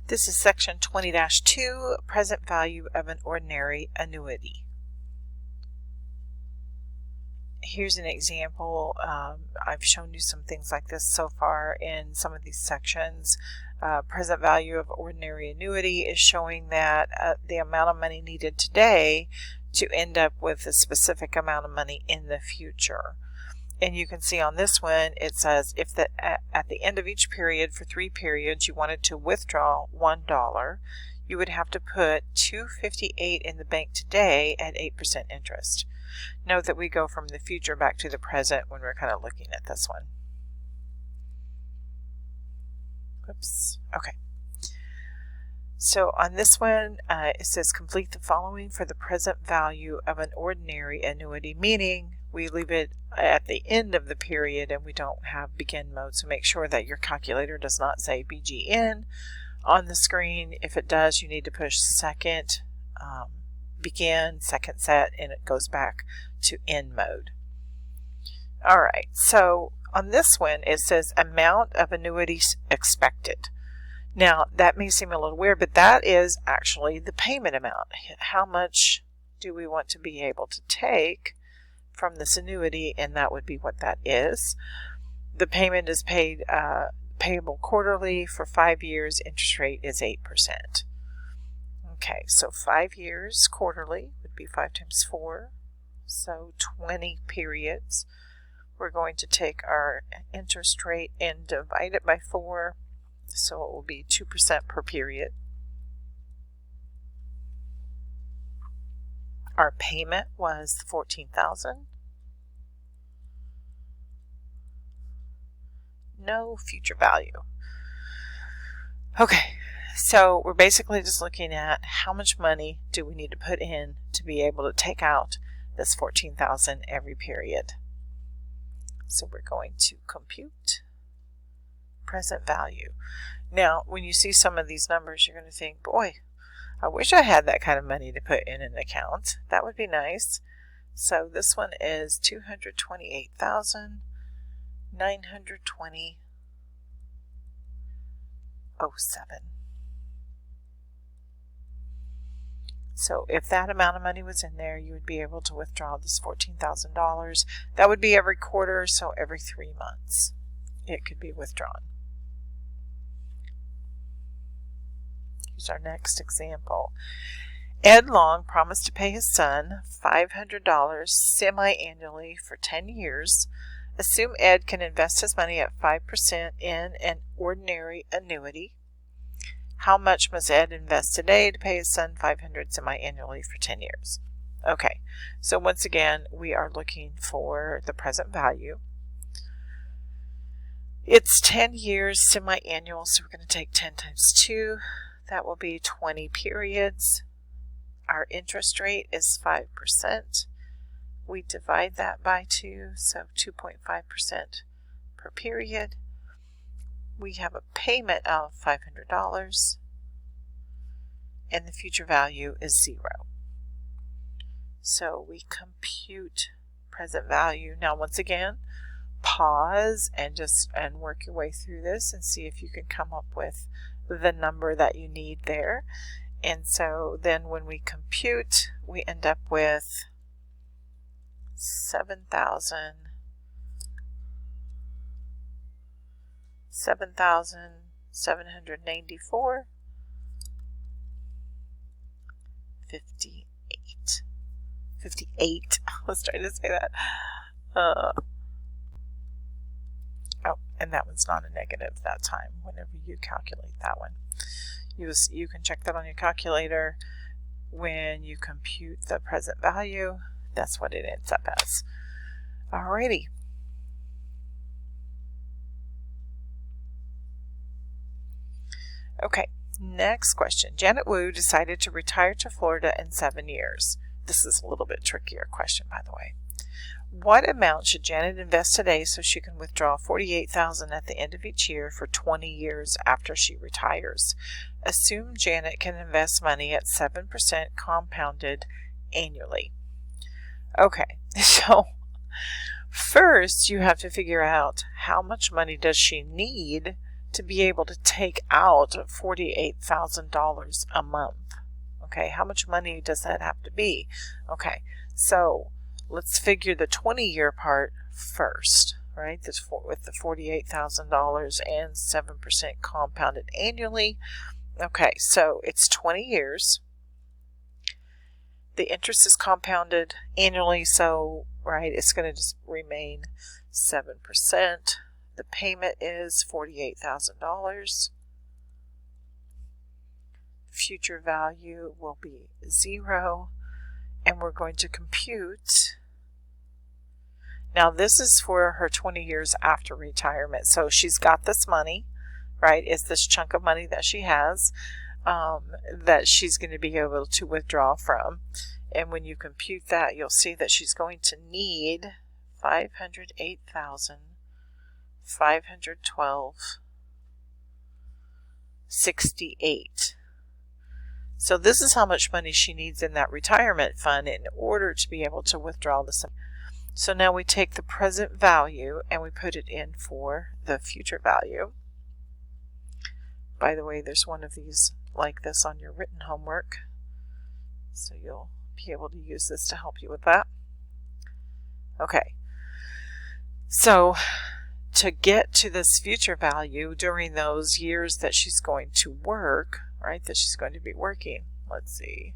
This is section 20-2, present value of an ordinary annuity. Here's an example. I've shown you some things like this so far in some of these sections. Present value of ordinary annuity is showing that the amount of money needed today to end up with a specific amount of money in the future. And you can see on this one it says if at the end of each period for 3 periods you wanted to withdraw $1, you would have to put $2.58 in the bank today at 8% interest. Note that we go from the future back to the present when we're kind of looking at this one. Oops. Okay. So on this one, it says complete the following for the present value of an ordinary annuity, meaning we leave it at the end of the period and we don't have begin mode. So make sure that your calculator does not say BGN on the screen. If it does, you need to push second begin, second set, and it goes back to end mode. All right, so on this one, it says amount of annuities expected. Now, that may seem a little weird, but that is actually the payment amount. How much do we want to be able to take from this annuity, and that would be what that is. The payment is paid payable quarterly for 5 years. Interest rate is 8%. Okay, so 5 years quarterly would be 5 times 4, so 20 periods. We're going to take our interest rate and divide it by 4, so it will be 2% per period. Our payment was $14,000. No future value. Okay, so we're basically just looking at how much money do we need to put in to be able to take out this $14,000 every period. So we're going to compute present value. Now, when you see some of these numbers, you're going to think, boy, I wish I had that kind of money to put in an account. That would be nice. So this one is $228,920.07. So if that amount of money was in there, you would be able to withdraw this $14,000. That would be every quarter, so every 3 months it could be withdrawn. Here's our next example. Ed Long promised to pay his son $500 semi-annually for 10 years. Assume Ed can invest his money at 5% in an ordinary annuity. How much must Ed invest today to pay his son $500 semi-annually for 10 years? Okay, so once again, we are looking for the present value. It's 10 years semi-annual, so we're going to take 10 times 2. That will be 20 periods. Our interest rate is 5%. We divide that by 2, so 2.5% per period. We have a payment of $500, and the future value is 0. So we compute present value. Now, once again, pause and work your way through this and see if you can come up with the number that you need there. And so then when we compute, we end up with $7,794.58. I was trying to say that. Oh, and that one's not a negative that time whenever you calculate that one. You can check that on your calculator. When you compute the present value, that's what it ends up as. Alrighty. Okay, next question. Janet Wu decided to retire to Florida in 7 years. This is a little bit trickier question, by the way. What amount should Janet invest today so she can withdraw $48,000 at the end of each year for 20 years after she retires? Assume Janet can invest money at 7% compounded annually. Okay, so first you have to figure out how much money does she need to be able to take out $48,000 a month. Okay, how much money does that have to be? Okay, so let's figure the 20-year part first, right? With the $48,000 and 7% compounded annually. Okay, so it's 20 years. The interest is compounded annually, so, right, it's going to just remain 7%. The payment is $48,000. Future value will be 0, and we're going to compute. Now this is for her 20 years after retirement, so she's got this money, right? It's this chunk of money that she has that she's going to be able to withdraw from. And when you compute that, you'll see that she's going to need $508,512.68. So this is how much money she needs in that retirement fund in order to be able to withdraw this. So now we take the present value and we put it in for the future value. By the way, there's one of these like this on your written homework, so you'll be able to use this to help you with that. Okay, so to get to this future value during those years that she's going to work, right, that she's going to be working, let's see,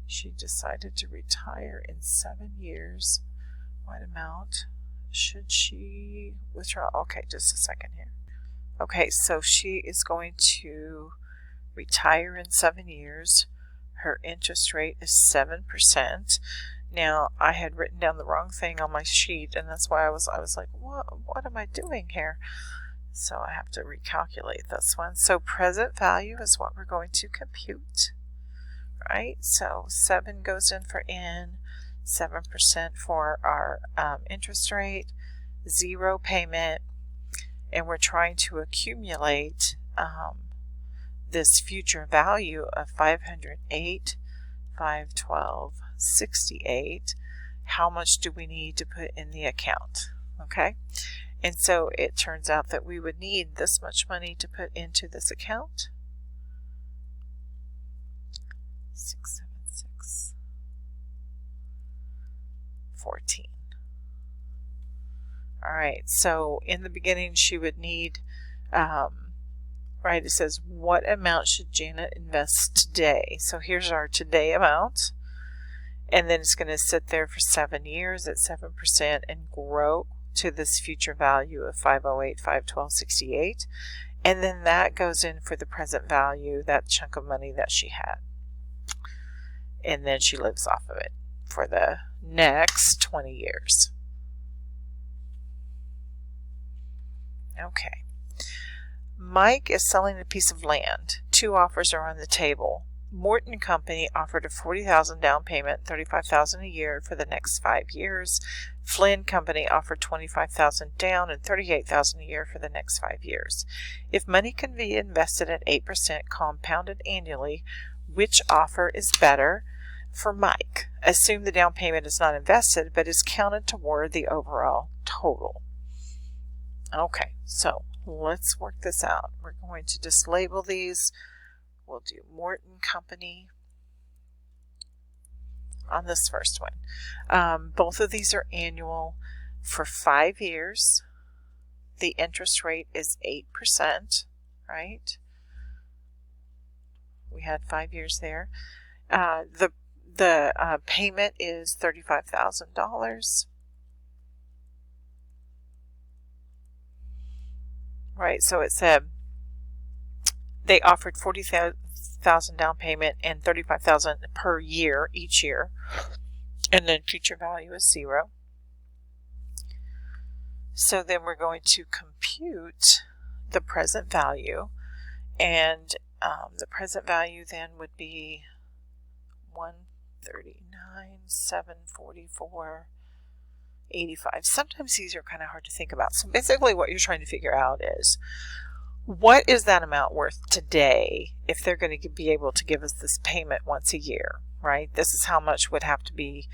she decided to retire in 7 years. What amount should she withdraw? Okay, just a second here. Okay, so she is going to retire in 7 years. Her interest rate is 7%. Now, I had written down the wrong thing on my sheet, and that's why I was like, what am I doing here? So I have to recalculate this one. So present value is what we're going to compute, right? So 7 goes in for N, 7% for our interest rate, 0 payment, and we're trying to accumulate this future value of $508,512.68. How much do we need to put in the account? Okay, and so it turns out that we would need this much money to put into this account. 676.14. All right, so in the beginning she would need, right, it says what amount should Janet invest today? So here's our today amount, and then it's going to sit there for 7 years at 7% and grow to this future value of $508,512.68, and then that goes in for the present value, that chunk of money that she had, and then she lives off of it for the next 20 years. Okay. Mike is selling a piece of land. 2 offers are on the table. Morton Company offered a $40,000 down payment, $35,000 a year for the next 5 years. Flynn Company offered $25,000 down and $38,000 a year for the next 5 years. If money can be invested at 8% compounded annually, which offer is better for Mike? Assume the down payment is not invested but is counted toward the overall total. Okay, so let's work this out. We're going to just label these. We'll do Morton Company on this first one. Both of these are annual for 5 years. The interest rate is 8%, right? We had 5 years there. The payment is $35,000. Right, so it said they offered $40,000 down payment and $35,000 per year each year, and then future value is 0. So then we're going to compute the present value, and the present value then would be $139,744.85. Sometimes these are kind of hard to think about. So basically what you're trying to figure out is, what is that amount worth today if they're going to be able to give us this payment once a year, right? This is how much would have to be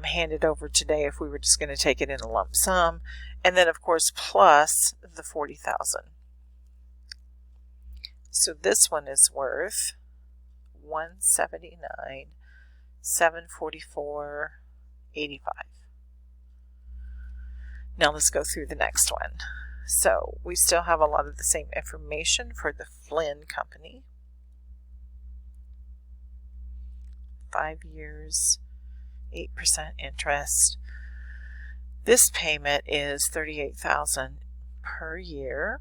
handed over today if we were just going to take it in a lump sum. And then, of course, plus the $40,000. So this one is worth $179,744.85. Now let's go through the next one. So we still have a lot of the same information for the Flynn Company. 5 years, 8% interest. This payment is $38,000 per year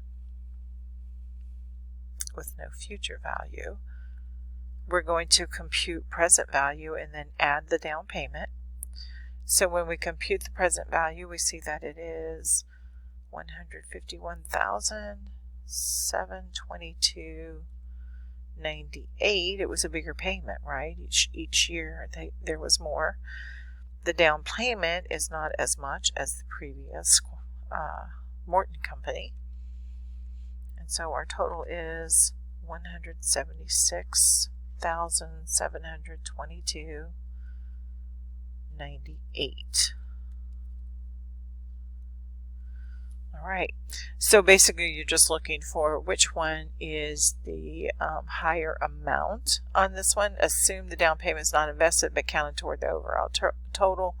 with no future value. We're going to compute present value and then add the down payment. So when we compute the present value, we see that it is $151,722.98. It was a bigger payment, right? Each year there was more. The down payment is not as much as the previous Morton Company. And so our total is $176,722.98. All right, so basically you're just looking for which one is the higher amount on this one. Assume the down payment is not invested but counted toward the overall total.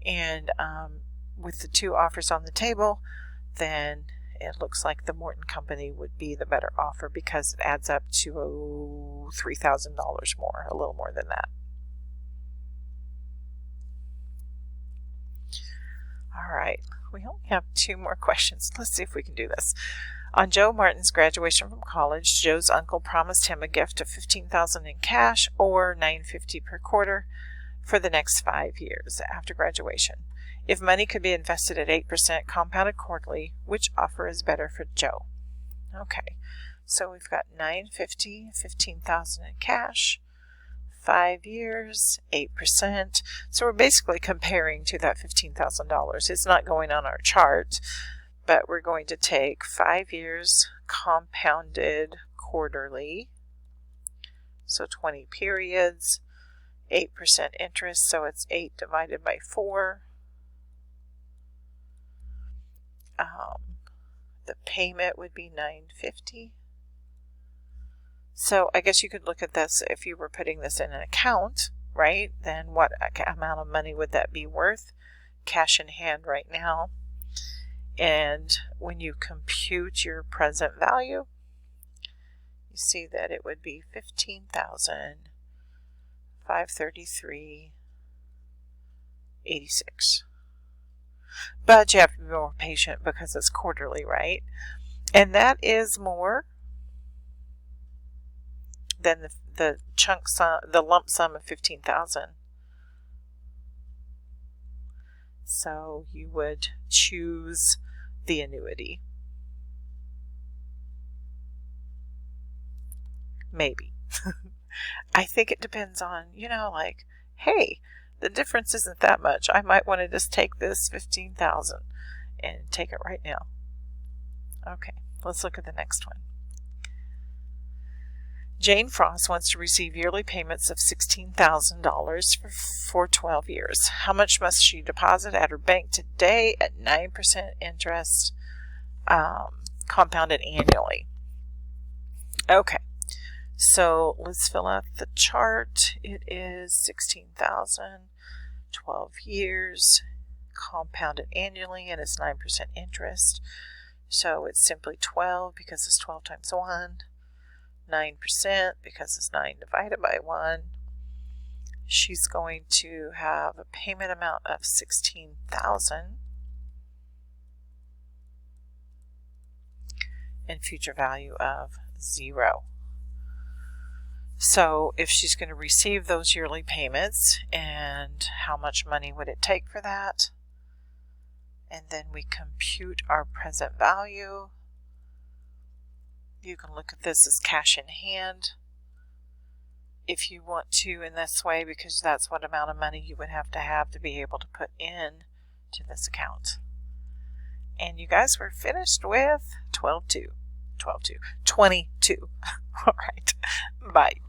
And with the two offers on the table, then it looks like the Morton Company would be the better offer because it adds up to $3,000 more, a little more than that. All right, we only have 2 more questions. Let's see if we can do this. On Joe Martin's graduation from college, Joe's uncle promised him a gift of $15,000 in cash or $950 per quarter for the next 5 years after graduation. If money could be invested at 8% compounded quarterly, which offer is better for Joe? Okay, so we've got $950, $15,000 in cash, 5 years, 8%. So we're basically comparing to that $15,000. It's not going on our chart, but we're going to take 5 years compounded quarterly, so 20 periods, 8% interest, so it's 8 divided by 4. The payment would be $950. So I guess you could look at this if you were putting this in an account, right? Then what amount of money would that be worth? Cash in hand right now. And when you compute your present value, you see that it would be $15,533.86. But you have to be more patient because it's quarterly, right? And that is more than the chunk sum, the lump sum of $15,000. So you would choose the annuity. Maybe. I think it depends on, like, hey, the difference isn't that much. I might want to just take this $15,000 and take it right now. Okay, let's look at the next one. Jane Frost wants to receive yearly payments of $16,000 for 12 years. How much must she deposit at her bank today at 9% interest, compounded annually? Okay, so let's fill out the chart. It is $16,000, 12 years, compounded annually, and it's 9% interest. So it's simply 12 because it's 12 times 1. 9% because it's 9 divided by 1. She's going to have a payment amount of $16,000 and future value of 0. So if she's going to receive those yearly payments, and how much money would it take for that? And then we compute our present value. You can look at this as cash in hand if you want to in this way, because that's what amount of money you would have to be able to put in to this account. And you guys were finished with 22. All right, bye.